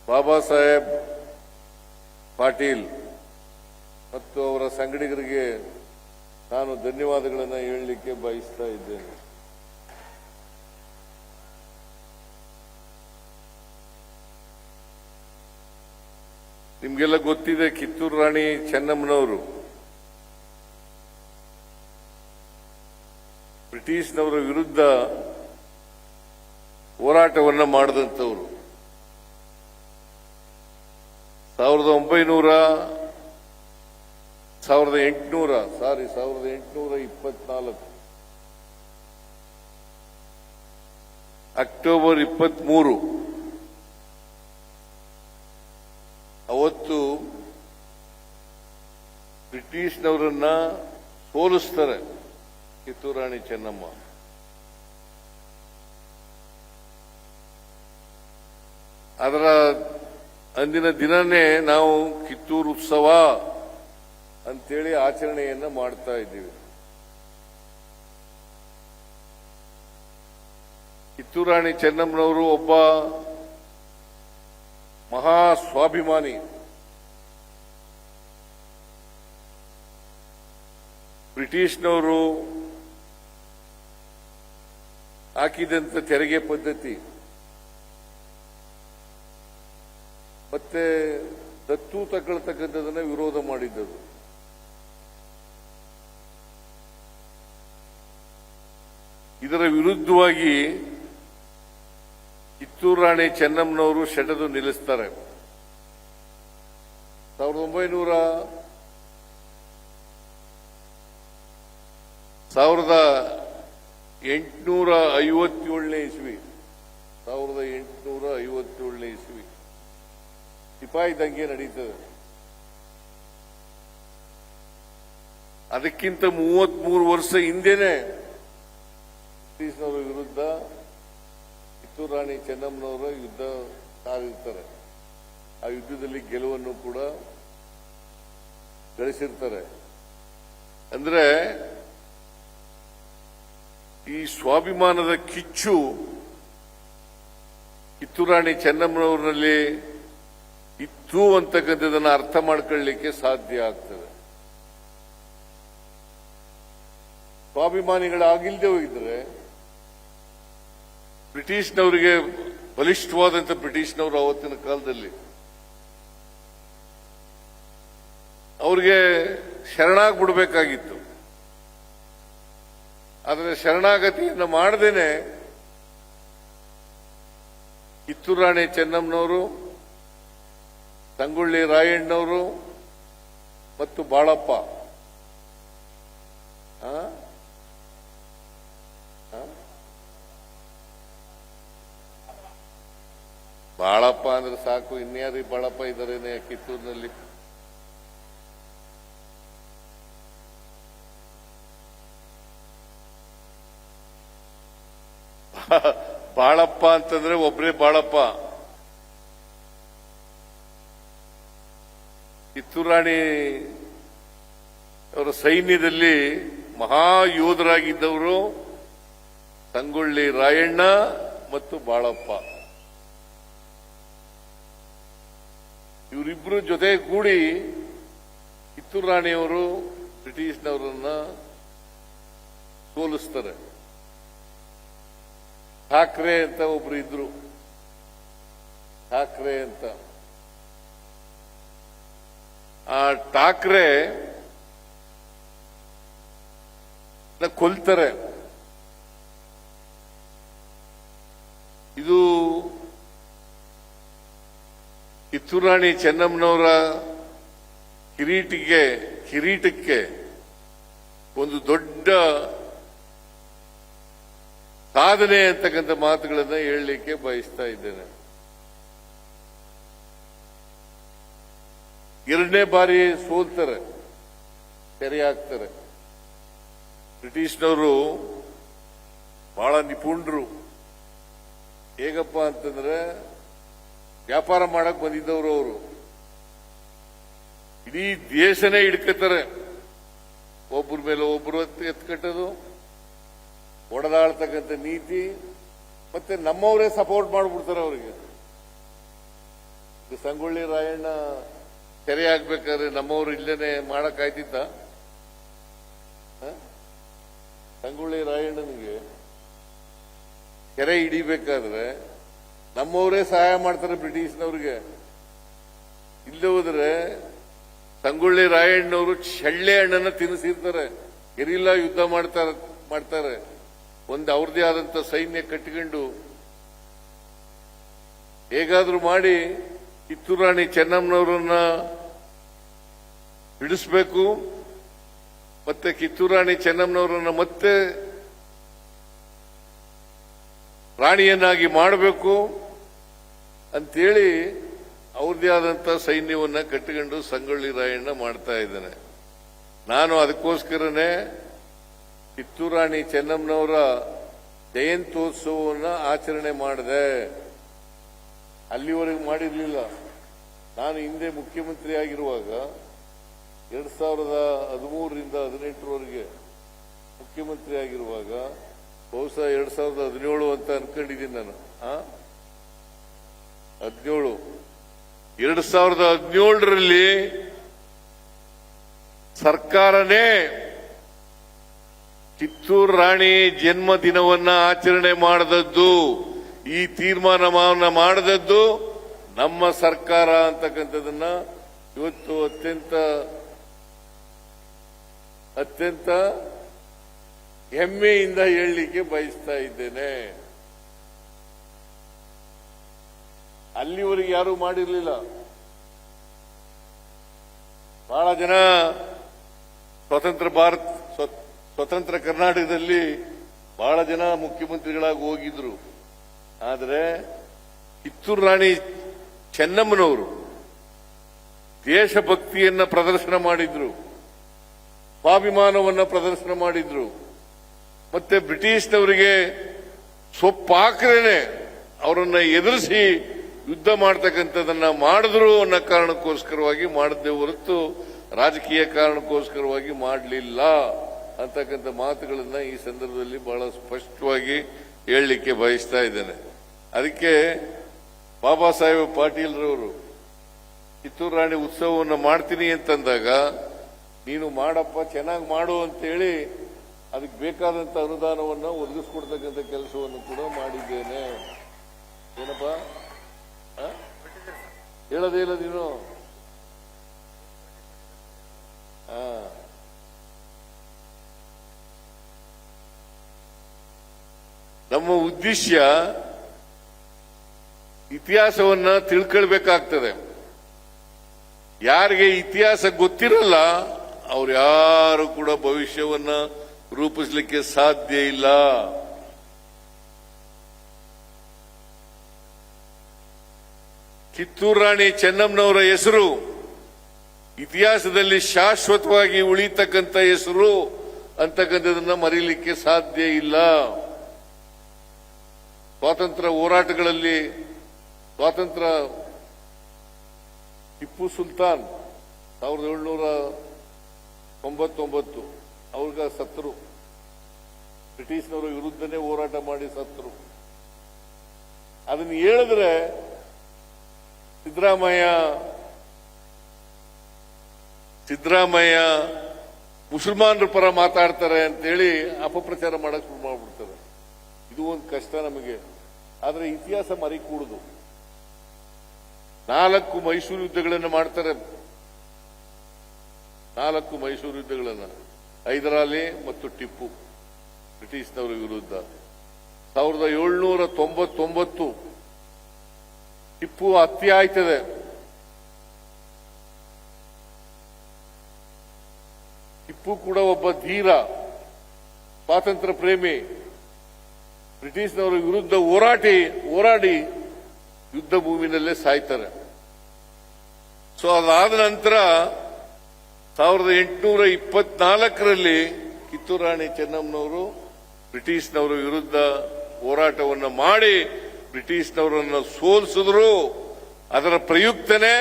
ಬಾಬಾ ಸಾಹೇಬ್ ಪಾಟೀಲ್ ಮತ್ತು ಅವರ ಸಂಗಡಿಗರಿಗೆ ನಾನು ಧನ್ಯವಾದಗಳನ್ನು ಹೇಳಲಿಕ್ಕೆ ಬಯಸ್ತಾ ಇದ್ದೇನೆ. ನಿಮಗೆಲ್ಲ ಗೊತ್ತಿದೆ, ಕಿತ್ತೂರು ರಾಣಿ ಚೆನ್ನಮ್ಮನವರು ಬ್ರಿಟಿಷ್ನವರ ವಿರುದ್ಧ ಹೋರಾಟವನ್ನು ಮಾಡಿದಂಥವರು. 1824 ಅಕ್ಟೋಬರ್ 23 ಅವತ್ತು ಬ್ರಿಟಿಷ್ನವರನ್ನ ಸೋಲಿಸ್ತಾರೆ ಕಿತ್ತೂರು ರಾಣಿ ಚೆನ್ನಮ್ಮ. ಅದರ ಅಂದಿನ ದಿನನೇ ನಾವು ಕಿತ್ತೂರು ಉತ್ಸವ ಅಂತೇಳಿ ಆಚರಣೆಯನ್ನ ಮಾಡ್ತಾ ಇದ್ದೀವಿ. ಕಿತ್ತೂರು ರಾಣಿ ಚೆನ್ನಮ್ಮನವರು ಒಬ್ಬ ಮಹಾ ಸ್ವಾಭಿಮಾನಿ. ಬ್ರಿಟಿಷ್ನವರು ಹಾಕಿದಂತ ತೆರಿಗೆ ಪದ್ಧತಿ ಮತ್ತೆ ದತ್ತು ತಗೊಳ್ತಕ್ಕಂಥದನ್ನ ವಿರೋಧ ಮಾಡಿದ್ದರು. ಇದರ ವಿರುದ್ಧವಾಗಿ ಕಿತ್ತೂರು ರಾಣಿ ಚೆನ್ನಮ್ಮನವರು ಸೆಟೆದು ನಿಲ್ಲಿಸ್ತಾರೆ. 1857 ಇಸ್ವಿ ಸಿಪಾಯಿ ದಂಗೆ ನಡೀತದೆ. ಅದಕ್ಕಿಂತ 33 ವರ್ಷ ಹಿಂದೆನೆ ಬ್ರಿಟಿಷ್ನವರ ವಿರುದ್ಧ ಕಿತ್ತೂರು ರಾಣಿ ಚೆನ್ನಮ್ಮನವರ ಯುದ್ಧ ಸಾರಿರ್ತಾರೆ. ಆ ಯುದ್ಧದಲ್ಲಿ ಗೆಲುವನ್ನು ಕೂಡ ಗಳಿಸಿರ್ತಾರೆ. ಅಂದ್ರೆ ಈ ಸ್ವಾಭಿಮಾನದ ಕಿಚ್ಚು ಕಿತ್ತೂರು ರಾಣಿ ಚೆನ್ನಮ್ಮನವರಲ್ಲಿ ಇತ್ತು ಅಂತಕ್ಕಂಥದನ್ನು ಅರ್ಥ ಮಾಡ್ಕೊಳ್ಳಲಿಕ್ಕೆ ಸಾಧ್ಯ ಆಗ್ತದೆ. ಸ್ವಾಭಿಮಾನಿಗಳಾಗಿಲ್ಲದೆ ಹೋಗಿದ್ರೆ ಬ್ರಿಟಿಷ್ನವರಿಗೆ ಬಲಿಷ್ಠವಾದಂಥ ಬ್ರಿಟಿಷ್ನವರು ಅವತ್ತಿನ ಕಾಲದಲ್ಲಿ ಅವ್ರಿಗೆ ಶರಣಾಗ್ಬಿಡ್ಬೇಕಾಗಿತ್ತು. ಆದರೆ ಶರಣಾಗತಿಯನ್ನು ಮಾಡದೇನೆ ಕಿತ್ತೂರು ರಾಣಿ ಚೆನ್ನಮ್ಮನವರು, ಸಂಗೊಳ್ಳಿ ರಾಯಣ್ಣವರು ಮತ್ತು ಬಾಳಪ್ಪ ಬಾಳಪ್ಪ ಅಂದ್ರೆ ಸಾಕು, ಇನ್ಯಾರು ಬಾಳಪ್ಪ ಇದ್ದಾರೇನೆ ಕಿತ್ತೂರಿನಲ್ಲಿ? ಬಾಳಪ್ಪ ಅಂತಂದ್ರೆ ಒಬ್ಬರೇ ಬಾಳಪ್ಪ. ಕಿತ್ತೂರು ರಾಣಿ ಅವರ ಸೈನ್ಯದಲ್ಲಿ ಮಹಾಯೋಧರಾಗಿದ್ದವರು ಸಂಗೊಳ್ಳಿ ರಾಯಣ್ಣ ಮತ್ತು ಬಾಳಪ್ಪ. ಇವರಿಬ್ಬರು ಜೊತೆಗೂಡಿ ಕಿತ್ತೂರು ರಾಣಿಯವರು ಬ್ರಿಟಿಷ್ನವರನ್ನ ಸೋಲಿಸ್ತಾರೆ. ಠಾಕ್ರೆ ಅಂತ ಒಬ್ರು ಇದ್ರು, ಠಾಕ್ರೆ ಅಂತ. ಆ ಠಾಕ್ರೆ ಕೊಲ್ತಾರೆ. ಇದು ಕಿತ್ತೂರು ರಾಣಿ ಚೆನ್ನಮ್ಮನವರ ಕಿರೀಟಕ್ಕೆ ಒಂದು ದೊಡ್ಡ ಸಾಧನೆ ಅಂತಕ್ಕಂಥ ಮಾತುಗಳನ್ನ ಹೇಳಲಿಕ್ಕೆ ಬಯಸ್ತಾ ಇದ್ದೇನೆ. ಎರಡನೇ ಬಾರಿ ಸೋಲ್ತಾರೆ, ಸೆರೆಯಾಗ್ತಾರೆ. ಬ್ರಿಟಿಷ್ನವರು ಬಹಳ ನಿಪುಣರು. ಹೇಗಪ್ಪ ಅಂತಂದ್ರೆ ವ್ಯಾಪಾರ ಮಾಡಕ್ ಬಂದಿದ್ದವರು ಅವರು. ಇಡೀ ದೇಶನೇ ಹಿಡ್ಕತ್ತಾರೆ. ಒಬ್ಬರ ಮೇಲೆ ಒಬ್ಬರು ಎತ್ಕಟ್ಟೋದು, ಒಡೆದಾಳ್ತಕ್ಕಂಥ ನೀತಿ, ಮತ್ತೆ ನಮ್ಮವರೇ ಸಪೋರ್ಟ್ ಮಾಡ್ಬಿಡ್ತಾರೆ ಅವರಿಗೆ. ಈ ಸಂಗೊಳ್ಳಿ ರಾಯಣ್ಣ ತೆರೆ ಆಗ್ಬೇಕಾದ್ರೆ ನಮ್ಮವರು ಇಲ್ಲೇನೆ ಮಾಡಕ್ಕಾಯ್ತಿತ್ತ? ಸಂಗೊಳ್ಳಿ ರಾಯಣ್ಣನಿಗೆ ಕೆರೆ ಹಿಡಿಬೇಕಾದ್ರೆ ನಮ್ಮವರೇ ಸಹಾಯ ಮಾಡ್ತಾರೆ ಬ್ರಿಟಿಷ್ನವ್ರಿಗೆ. ಇಲ್ಲೇ ಹೋದ್ರೆ ಸಂಗೊಳ್ಳಿ ರಾಯಣ್ಣವರು ಚಳ್ಳೆ ಹಣ್ಣನ್ನ ತಿನ್ನಿಸಿರ್ತಾರೆ, ಗೆರಿಲ್ಲಾ ಯುದ್ಧ ಮಾಡ್ತಾರೆ. ಒಂದು ಅವ್ರದೇ ಆದಂತ ಸೈನ್ಯ ಕಟ್ಟಿಕೊಂಡು ಹೇಗಾದ್ರೂ ಮಾಡಿ ಕಿತ್ತೂರು ರಾಣಿ ಚೆನ್ನಮ್ಮನವರನ್ನ ಬಿಡಿಸಬೇಕು, ಮತ್ತೆ ಕಿತ್ತೂರು ರಾಣಿ ಚೆನ್ನಮ್ಮನವರನ್ನ ಮತ್ತೆ ರಾಣಿಯನ್ನಾಗಿ ಮಾಡಬೇಕು ಅಂತೇಳಿ ಅವ್ರದೇ ಆದಂತ ಸೈನ್ಯವನ್ನ ಕಟ್ಟಿಕೊಂಡು ಸಂಗೊಳ್ಳಿ ರಾಯಣ್ಣ ಮಾಡ್ತಾ ಇದ್ದಾನೆ. ನಾನು ಅದಕ್ಕೋಸ್ಕರನೇ ಕಿತ್ತೂರು ರಾಣಿ ಚೆನ್ನಮ್ಮನವರ ಜಯಂತ್ಯೋತ್ಸವವನ್ನು ಆಚರಣೆ ಮಾಡಿದೆ. ಅಲ್ಲಿವರೆಗೂ ಮಾಡಿರಲಿಲ್ಲ. ನಾನು ಹಿಂದೆ ಮುಖ್ಯಮಂತ್ರಿ ಆಗಿರುವಾಗ 2013ರಿಂದ 2018ರವರೆಗೆ ಮುಖ್ಯಮಂತ್ರಿ ಆಗಿರುವಾಗ ಬಹುಶಃ 2017 ಅಂತ ಅನ್ಕೊಂಡಿದ್ದೀನಿ ನಾನು. 2017ರಲ್ಲಿ ಸರ್ಕಾರನೇ ಕಿತ್ತೂರು ರಾಣಿ ಜನ್ಮದಿನವನ್ನ ಆಚರಣೆ ಮಾಡದದ್ದು, ಈ ತೀರ್ಮಾನವನ್ನ ಮಾಡದದ್ದು ನಮ್ಮ ಸರ್ಕಾರ ಅಂತಕ್ಕಂಥದನ್ನ ಇವತ್ತು ಅತ್ಯಂತ ಹೆಮ್ಮೆಯಿಂದ ಹೇಳಲಿಕ್ಕೆ ಬಯಸ್ತಾ ಇದ್ದೇನೆ. ಅಲ್ಲಿವರೆಗೆ ಯಾರೂ ಮಾಡಿರಲಿಲ್ಲ. ಬಹಳ ಜನ ಸ್ವತಂತ್ರ ಕರ್ನಾಟಕದಲ್ಲಿ ಬಹಳ ಜನ ಮುಖ್ಯಮಂತ್ರಿಗಳಾಗಿ ಹೋಗಿದ್ರು. ಆದರೆ ಕಿತ್ತೂರು ರಾಣಿ ಚೆನ್ನಮ್ಮನವರು ದೇಶಭಕ್ತಿಯನ್ನ ಪ್ರದರ್ಶನ ಮಾಡಿದ್ರು, ಸ್ವಾಭಿಮಾನವನ್ನ ಪ್ರದರ್ಶನ ಮಾಡಿದ್ರು. ಮತ್ತೆ ಬ್ರಿಟಿಷ್ನವರಿಗೆ ಸೊಪ್ಪು ಹಾಕದೇನೆ ಅವರನ್ನ ಎದುರಿಸಿ ಯುದ್ಧ ಮಾಡ್ತಕ್ಕಂಥದನ್ನ ಮಾಡಿದ್ರು ಅನ್ನೋ ಕಾರಣಕ್ಕೋಸ್ಕರವಾಗಿ ಮಾಡದೆ ಹೊರತು ರಾಜಕೀಯ ಕಾರಣಕ್ಕೋಸ್ಕರವಾಗಿ ಮಾಡಲಿಲ್ಲ ಅಂತಕ್ಕಂಥ ಮಾತುಗಳನ್ನ ಈ ಸಂದರ್ಭದಲ್ಲಿ ಬಹಳ ಸ್ಪಷ್ಟವಾಗಿ ಹೇಳಲಿಕ್ಕೆ ಬಯಸ್ತಾ ಇದ್ದೇನೆ. ಅದಕ್ಕೆ ಬಾಬಾ ಸಾಹೇಬ್ ಪಾಟೀಲ್ರವರು ಕಿತ್ತೂರು ರಾಣಿ ಉತ್ಸವವನ್ನು ಮಾಡ್ತೀನಿ ಅಂತಂದಾಗ ನೀನು ಮಾಡಪ್ಪ, ಚೆನ್ನಾಗಿ ಮಾಡು ಅಂತೇಳಿ ಅದಕ್ಕೆ ಬೇಕಾದಂತ ಅನುದಾನವನ್ನು ಒದಗಿಸ್ಕೊಡ್ತಕ್ಕಂಥ ಕೆಲಸವನ್ನು ಕೂಡ ಮಾಡಿದ್ದೇನೆ. ಏನಪ್ಪ ಹೇಳದೇ ಇಲ್ಲ ನೀನು? ನಮ್ಮ ಉದ್ದೇಶ ಇತಿಹಾಸವನ್ನ ತಿಳ್ಕೊಳ್ಬೇಕಾಗ್ತದೆ. ಯಾರಿಗೆ ಇತಿಹಾಸ ಗೊತ್ತಿರಲ್ಲ ಅವ್ರು ಯಾರು ಕೂಡ ಭವಿಷ್ಯವನ್ನ ರೂಪಿಸಲಿಕ್ಕೆ ಸಾಧ್ಯ ಇಲ್ಲ. ಕಿತ್ತೂರು ರಾಣಿ ಚೆನ್ನಮ್ಮನವರ ಹೆಸರು ಇತಿಹಾಸದಲ್ಲಿ ಶಾಶ್ವತವಾಗಿ ಉಳಿತಕ್ಕಂಥ ಹೆಸರು ಅಂತಕ್ಕಂಥದನ್ನ ಮರೀಲಿಕ್ಕೆ ಸಾಧ್ಯ ಇಲ್ಲ. ಸ್ವಾತಂತ್ರ್ಯ ಹೋರಾಟಗಳಲ್ಲಿ ಟಿಪ್ಪು ಸುಲ್ತಾನ್ 1799 ಅವ್ರಿಗೆ ಸತ್ತರು. ಬ್ರಿಟಿಷ್ನವರ ವಿರುದ್ಧನೇ ಹೋರಾಟ ಮಾಡಿ ಸತ್ತರು. ಅದನ್ನು ಹೇಳಿದ್ರೆ ಸಿದ್ದರಾಮಯ್ಯ ಮುಸಲ್ಮಾನರ ಪರ ಮಾತಾಡ್ತಾರೆ ಅಂತೇಳಿ ಅಪಪ್ರಚಾರ ಮಾಡಕ್ ಶುರು ಮಾಡ್ಬಿಡ್ತಾರೆ. ಇದು ಒಂದು ಕಷ್ಟ ನಮಗೆ. ಆದ್ರೆ ಇತಿಹಾಸ ಮರಿಕೂಡುದು. 4 ಮೈಸೂರು ಯುದ್ಧಗಳನ್ನು ಮಾಡ್ತಾರೆ. 4 ಮೈಸೂರು ಯುದ್ಧಗಳನ್ನ ಹೈದರಾಲಿ ಮತ್ತು ಟಿಪ್ಪು ಬ್ರಿಟಿಷ್ನವರ ವಿರುದ್ಧ. 1799 ಟಿಪ್ಪು ಹತ್ಯೆ ಆಯ್ತದೆ. ಟಿಪ್ಪು ಕೂಡ ಒಬ್ಬ ಧೀರ ಸ್ವಾತಂತ್ರ್ಯ ಪ್ರೇಮಿ. ಬ್ರಿಟಿಷ್ನವರ ವಿರುದ್ಧ ಹೋರಾಡಿ ಯುದ್ಧ ಭೂಮಿನಲ್ಲೇ ಸಾಯ್ತಾರೆ. ಸೊ ಅದಾದ ನಂತರ 1824ರಲ್ಲಿ ಕಿತ್ತೂರು ರಾಣಿ ಚೆನ್ನಮ್ಮನವರು ಬ್ರಿಟಿಷ್ನವರ ವಿರುದ್ಧ ಹೋರಾಟವನ್ನು ಮಾಡಿ ಬ್ರಿಟಿಷ್ನವರನ್ನು ಸೋಲಿಸಿದ್ರು. ಅದರ ಪ್ರಯುಕ್ತನೇ